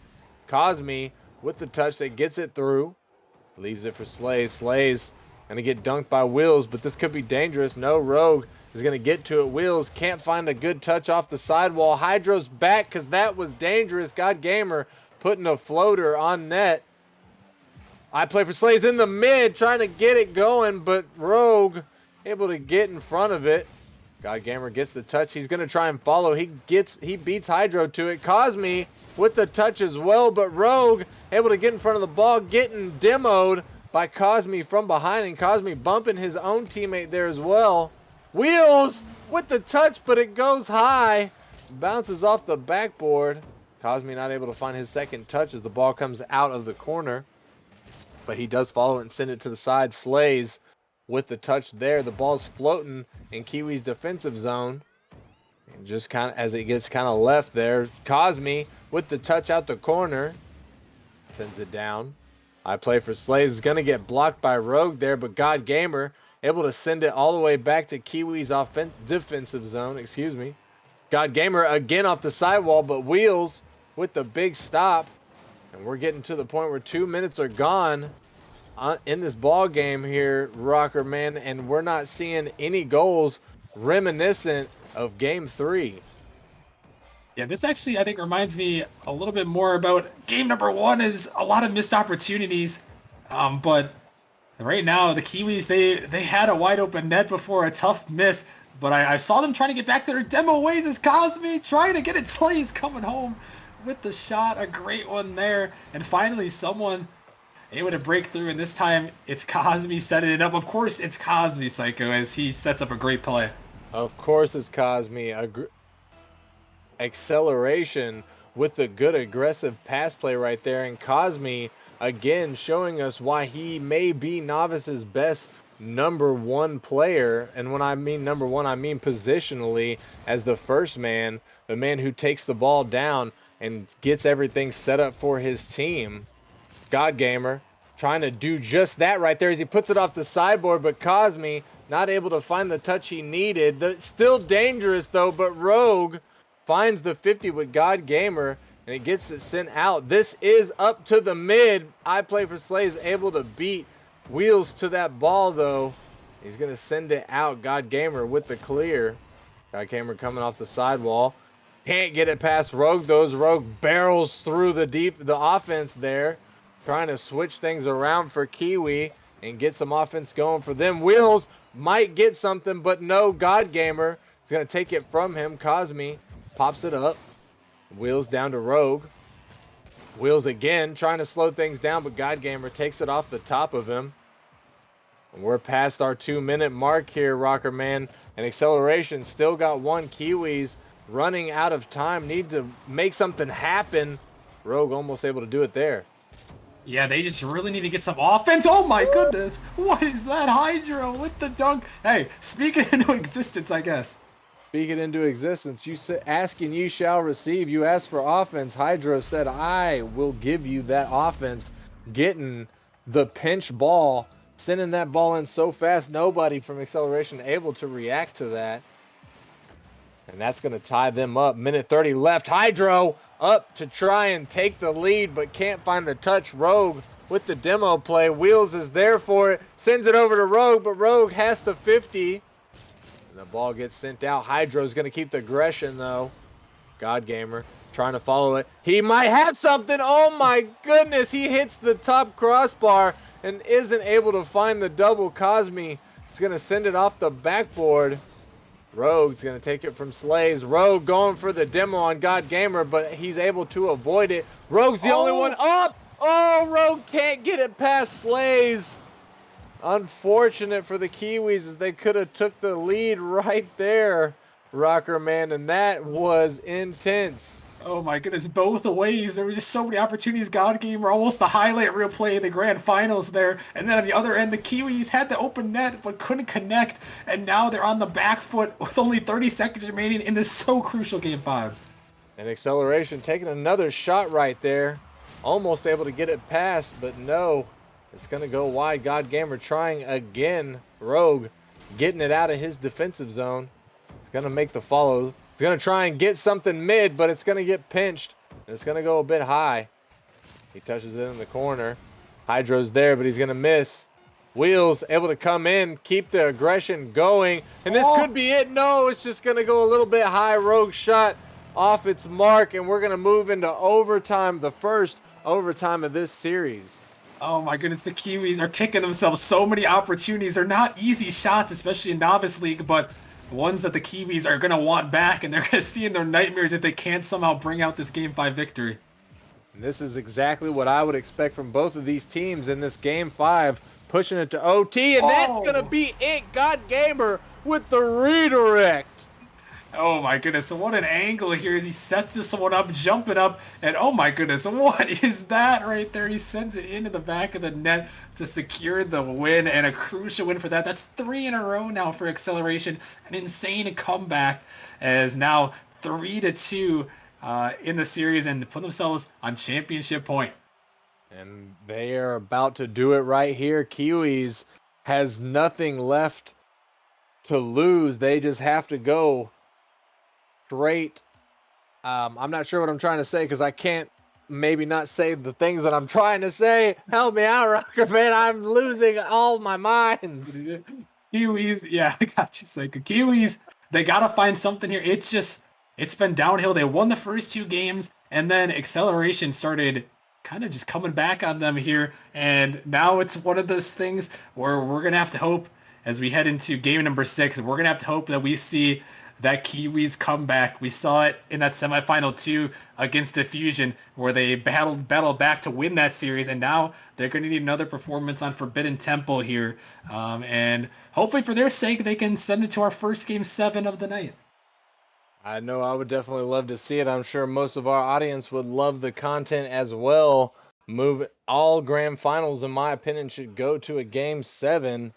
Speaker 1: Cosme with the touch that gets it through. Leaves it for Slays. Slays going to get dunked by Wheels, but this could be dangerous. No, Rogue is going to get to it. Wheels can't find a good touch off the sidewall. Hydro's back because that was dangerous. God Gamer putting a floater on net. I play for Slays in the mid, trying to get it going, but Rogue able to get in front of it. God Gamer gets the touch. He's going to try and follow. He beats Hydro to it. Cosme with the touch as well, but Rogue able to get in front of the ball, getting demoed by Cosme from behind, and Cosme bumping his own teammate there as well. Wheels with the touch, but it goes high. Bounces off the backboard. Cosme not able to find his second touch as the ball comes out of the corner. But he does follow it and send it to the side. Slays with the touch there. The ball's floating in Kiwi's defensive zone. And just kind of as it gets kind of left there, Cosme with the touch out the corner. Sends it down. I play for Slays. Is going to get blocked by Rogue there, but God Gamer able to send it all the way back to Kiwi's defensive zone. Excuse me. God Gamer again off the sidewall, but Wheels with the big stop. And we're getting to the point where 2 minutes are gone in this ball game here, Rocker Man, and we're not seeing any goals reminiscent of game 3.
Speaker 2: Yeah, this actually, I think, reminds me a little bit more about game number 1 is a lot of missed opportunities. But right now, the Kiwis, they had a wide open net before, a tough miss. But I saw them trying to get back to their demo ways as Cosme trying to get it. Slays coming home with the shot, a great one there. And finally, someone able to break through, and this time it's Cosme setting it up. Of course, it's Cosme, Psycho, as he sets up a great play.
Speaker 1: Of course, it's Cosme. Acceleration with the good aggressive pass play right there, and Cosme again showing us why he may be Novice's best number 1 player. And when I mean number 1, I mean positionally as the first man, the man who takes the ball down and gets everything set up for his team. God Gamer trying to do just that right there as he puts it off the sideboard, but Cosme not able to find the touch he needed. Still dangerous though, but Rogue finds the 50 with God Gamer, and it gets it sent out. This is up to the mid. I play for Slays, able to beat Wheels to that ball though. He's going to send it out. God Gamer with the clear. God Gamer coming off the sidewall. Can't get it past Rogue. Rogue barrels through the offense there, trying to switch things around for Kiwi. and get some offense going for them. Wheels might get something, but no, God Gamer is going to take it from him. Cosme pops it up. Wheels down to Rogue. Wheels again, trying to slow things down, but God Gamer takes it off the top of him. And we're past our 2-minute mark here, Rocker Man. And Acceleration still got one. Kiwis running out of time. Need to make something happen. Rogue almost able to do it there.
Speaker 2: Yeah, they just really need to get some offense. Oh my goodness. What is that Hydro with the dunk? Hey, speak it into existence, I guess.
Speaker 1: Speak it into existence. You said, asking you shall receive. You asked for offense. Hydro said, I will give you that offense. Getting the pinch ball, sending that ball in so fast, nobody from Acceleration able to react to that. And that's going to tie them up. Minute 30 left. Hydro up to try and take the lead, but can't find the touch. Rogue with the demo play. Wheels is there for it. Sends it over to Rogue, but Rogue has to 50. And the ball gets sent out. Hydro's going to keep the aggression, though. God Gamer trying to follow it. He might have something. Oh, my goodness. He hits the top crossbar and isn't able to find the double. Cosme is going to send it off the backboard. Rogue's going to take it from Slays. Rogue going for the demo on God Gamer, but he's able to avoid it. Rogue's the only one up. Oh, Rogue can't get it past Slays. Unfortunate for the Kiwis as they could have took the lead right there, Rocker Man, and that was intense.
Speaker 2: Oh my goodness, both ways. There were just so many opportunities. God Gamer, almost the highlight reel play of the grand finals there. And then on the other end, the Kiwis had the open net but couldn't connect. And now they're on the back foot with only 30 seconds remaining in this so crucial game 5.
Speaker 1: And Acceleration taking another shot right there. Almost able to get it past, but no. It's going to go wide. God Gamer trying again. Rogue getting it out of his defensive zone. It's going to make the follow. He's going to try and get something mid, but it's going to get pinched. And it's going to go a bit high. He touches it in the corner. Hydro's there, but he's going to miss. Wheels able to come in, keep the aggression going. And this could be it. No, it's just going to go a little bit high. Rogue shot off its mark, and we're going to move into overtime, the first overtime of this series.
Speaker 2: Oh my goodness, the Kiwis are kicking themselves so many opportunities. They're not easy shots, especially in Novice League, but ones that the Kiwis are going to want back, and they're going to see in their nightmares if they can't somehow bring out this Game 5 victory.
Speaker 1: And this is exactly what I would expect from both of these teams in this Game 5, pushing it to OT, and that's going to be it. God Gamer with the redirect.
Speaker 2: Oh my goodness, so what an angle here as he sets this one up, jumping up, and oh my goodness, what is that right there? He sends it into the back of the net to secure the win, and a crucial win for that. That's 3 in a row now for Acceleration. An insane comeback as now 3-2 in the series and put themselves on championship point.
Speaker 1: And they are about to do it right here. Kiwis has nothing left to lose. They just have to go straight. I'm not sure what I'm trying to say because I can't maybe not say the things that I'm trying to say. Help me out, Rocker Man. I'm losing all my minds.
Speaker 2: Kiwis, yeah, I got you, Psycho. Kiwis, they got to find something here. It's been downhill. They won the first 2 games, and then Acceleration started kind of just coming back on them here. And now it's one of those things where we're going to have to hope as we head into game number 6, we're going to have to hope that we see that Kiwis come back. We saw it in that semifinal 2 against Diffusion where they battled back to win that series, and now they're going to need another performance on Forbidden Temple here. And hopefully for their sake, they can send it to our first game 7 of the night.
Speaker 1: I know I would definitely love to see it. I'm sure most of our audience would love the content as well. All grand finals, in my opinion, should go to a game 7.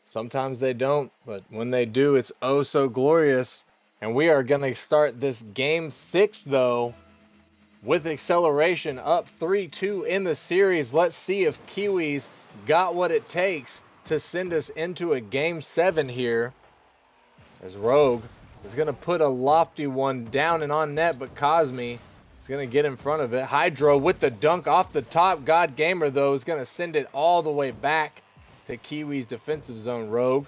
Speaker 1: Sometimes they don't, but when they do, it's oh so glorious. And we are going to start this game 6, though, with Acceleration up 3-2 in the series. Let's see if Kiwis got what it takes to send us into a game 7 here. As Rogue is going to put a lofty one down and on net, but Cosme is going to get in front of it. Hydro with the dunk off the top. God Gamer, though, is going to send it all the way back to Kiwis defensive zone. Rogue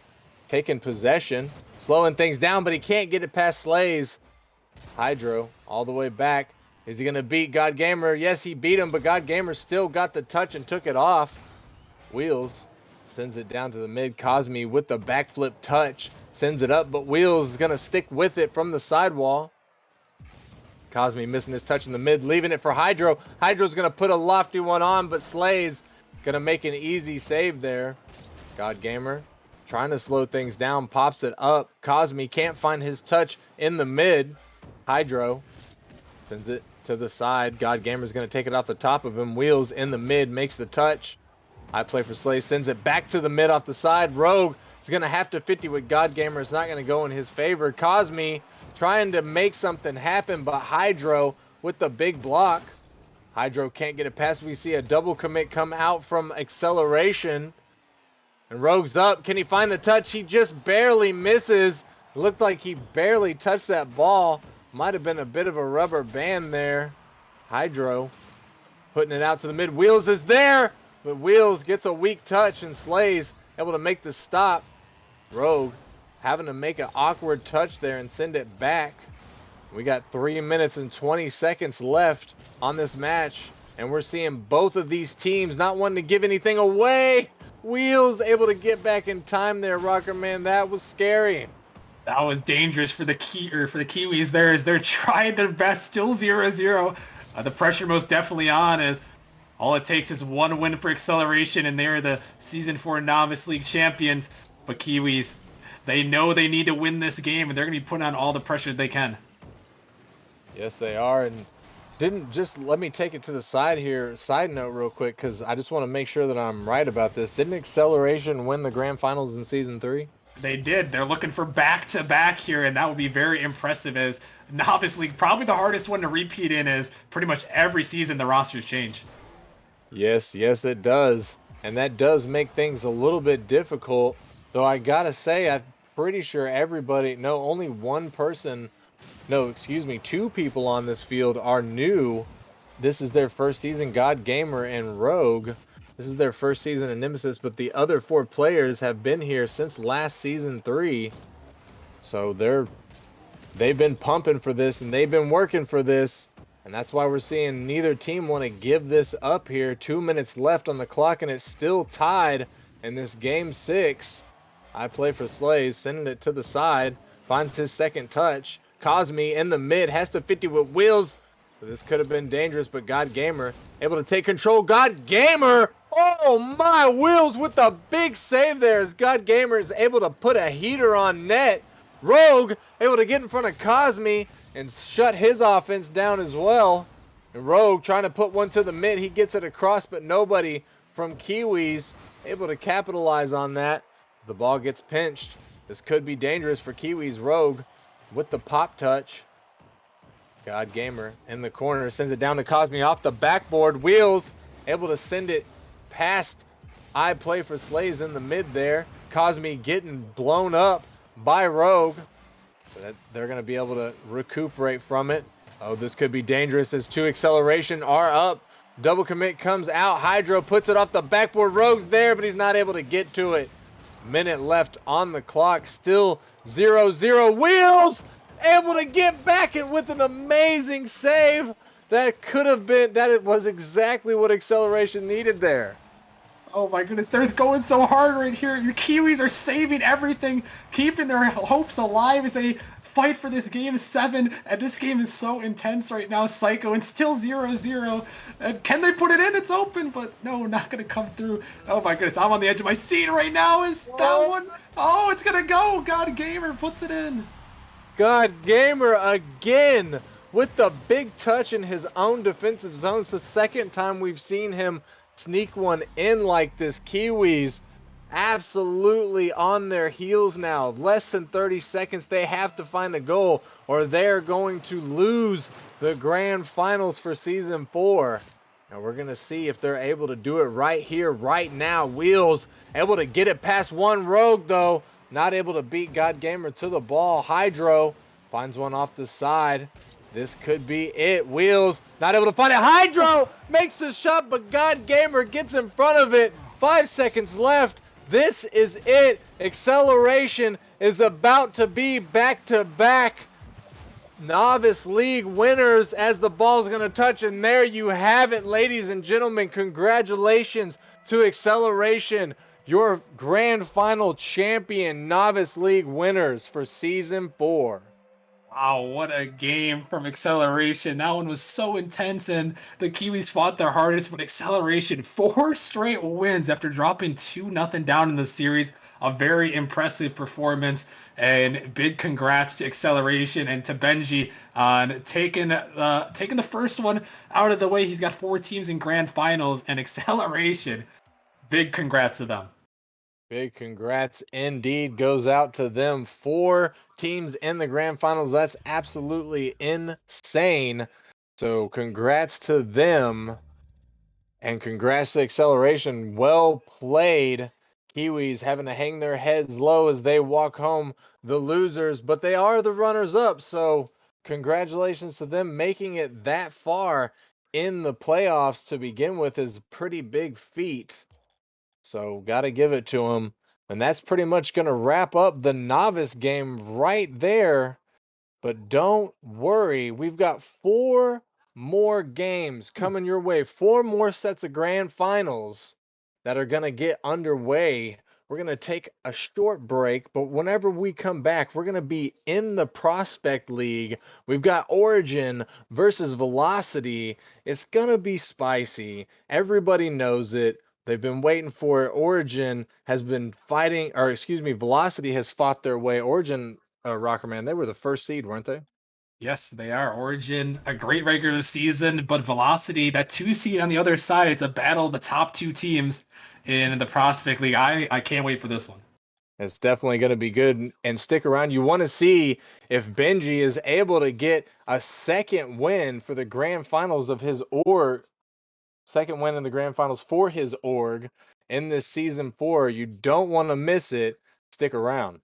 Speaker 1: taking possession, slowing things down, but he can't get it past Slays. Hydro all the way back. Is he going to beat God Gamer? Yes, he beat him, but God Gamer still got the touch and took it off. Wheels sends it down to the mid. Cosme with the backflip touch. Sends it up, but Wheels is going to stick with it from the sidewall. Cosme missing his touch in the mid, leaving it for Hydro. Hydro's going to put a lofty one on, but Slay's going to make an easy save there. God Gamer trying to slow things down, pops it up. Cosme can't find his touch in the mid. Hydro sends it to the side. God Gamer's going to take it off the top of him. Wheels in the mid, makes the touch. High play for Slay, sends it back to the mid off the side. Rogue is going to have to 50 with God Gamer. It's not going to go in his favor. Cosme trying to make something happen, but Hydro with the big block. Hydro can't get it past. We see a double commit come out from Acceleration. And Rogue's up. Can he find the touch? He just barely misses. It looked like he barely touched that ball. Might have been a bit of a rubber band there. Hydro putting it out to the mid. Wheels is there, but Wheels gets a weak touch and Slay's able to make the stop. Rogue having to make an awkward touch there and send it back. We got 3 minutes and 20 seconds left on this match, and we're seeing both of these teams not wanting to give anything away. Wheels able to get back in time there, Rocker Man. That was scary.
Speaker 2: That was dangerous for the Kiwis there as they're trying their best. Still 0-0. The pressure most definitely on, as all it takes is one win for Acceleration, and they're the Season 4 Novice League champions. But Kiwis, they know they need to win this game, and they're going to be putting on all the pressure they can.
Speaker 1: Yes, they are. And let me take it to the side here. Side note real quick, because I just want to make sure that I'm right about this. Didn't Acceleration win the Grand Finals in Season 3?
Speaker 2: They did. They're looking for back-to-back here, and that would be very impressive, as Novice League, probably the hardest one to repeat in, as pretty much every season the rosters change.
Speaker 1: Yes, it does. And that does make things a little bit difficult. Though I gotta say, I'm pretty sure only one person, two people on this field are new. This is their first season, God Gamer and Rogue. This is their first season in Nemesis, but the other 4 players have been here since last Season 3. So they've been pumping for this, and they've been working for this. And that's why we're seeing neither team want to give this up here. 2 minutes left on the clock, and it's still tied in this Game 6. I play for Slays, sending it to the side. Finds his second touch. Cosme in the mid, has to 50 with Wheels. So this could have been dangerous, but God Gamer able to take control. God Gamer! Oh my, Wheels with the big save there as God Gamer is able to put a heater on net. Rogue able to get in front of Cosme and shut his offense down as well. And Rogue trying to put one to the mid. He gets it across, but nobody from Kiwis able to capitalize on that. The ball gets pinched. This could be dangerous for Kiwis. Rogue with the pop touch. God Gamer in the corner sends it down to Cosme off the backboard. Wheels able to send it past I play for Slays in the mid there. Cosme getting blown up by Rogue. But they're going to be able to recuperate from it. Oh, this could be dangerous as 2 Acceleration are up. Double commit comes out. Hydro puts it off the backboard. Rogue's there, but he's not able to get to it. Minute left on the clock. Still 0-0. Wheels able to get back it with an amazing save. That was exactly what Acceleration needed there.
Speaker 2: Oh my goodness, they're going so hard right here. Your Kiwis are saving everything, keeping their hopes alive as they fight for this Game 7. And this game is so intense right now, Psycho, and still 0-0. And can they put it in? It's open, but no, not going to come through. Oh my goodness, I'm on the edge of my seat right now. Is that one? Oh, it's going to go. God Gamer puts it in.
Speaker 1: God Gamer again with the big touch in his own defensive zone. It's the second time we've seen him sneak one in like this. Kiwis absolutely on their heels now. Less than 30 seconds. They have to find a goal or they're going to lose the Grand Finals for Season 4. And we're going to see if they're able to do it right here, right now. Wheels able to get it past one. Rogue, though, not able to beat God Gamer to the ball. Hydro finds one off the side. This could be it. Wheels not able to find it. Hydro makes the shot, but God Gamer gets in front of it. 5 seconds left. This is it. Acceleration is about to be back-to-back Novice League winners as the ball's going to touch. And there you have it, ladies and gentlemen. Congratulations to Acceleration, your grand final champion Novice League winners for season 4.
Speaker 2: Wow, what a game from Acceleration. That one was so intense, and the Kiwis fought their hardest, but Acceleration, 4 straight wins after dropping 2-0 down in the series. A very impressive performance, and big congrats to Acceleration and to Benji on taking the first one out of the way. He's got 4 teams in grand finals, and Acceleration, big congrats to them.
Speaker 1: Big congrats indeed goes out to them. 4 teams in the grand finals. That's absolutely insane. So congrats to them. And congrats to Acceleration. Well played. Kiwis having to hang their heads low as they walk home the losers, but they are the runners up. So congratulations to them. Making it that far in the playoffs to begin with is a pretty big feat. So got to give it to them. And that's pretty much going to wrap up the novice game right there. But don't worry, we've got 4 more games coming your way, 4 more sets of grand finals that are going to get underway. We're going to take a short break, but whenever we come back, we're going to be in the Prospect League. We've got Origin versus Velocity. It's going to be spicy. Everybody knows it. They've been waiting for it. Origin has been fighting, or excuse me, Velocity has fought their way. Origin, Rocker Man, they were the first seed, weren't they?
Speaker 2: Yes, they are. Origin, a great regular season, but Velocity, that 2 seed on the other side, it's a battle of the top 2 teams in the Prospect League. I can't wait for this one.
Speaker 1: It's definitely going to be good. And stick around. You want to see if Benji is able to get a second win for the grand finals of his org, second win in the grand finals for his org in this season 4. You don't want to miss it. Stick around.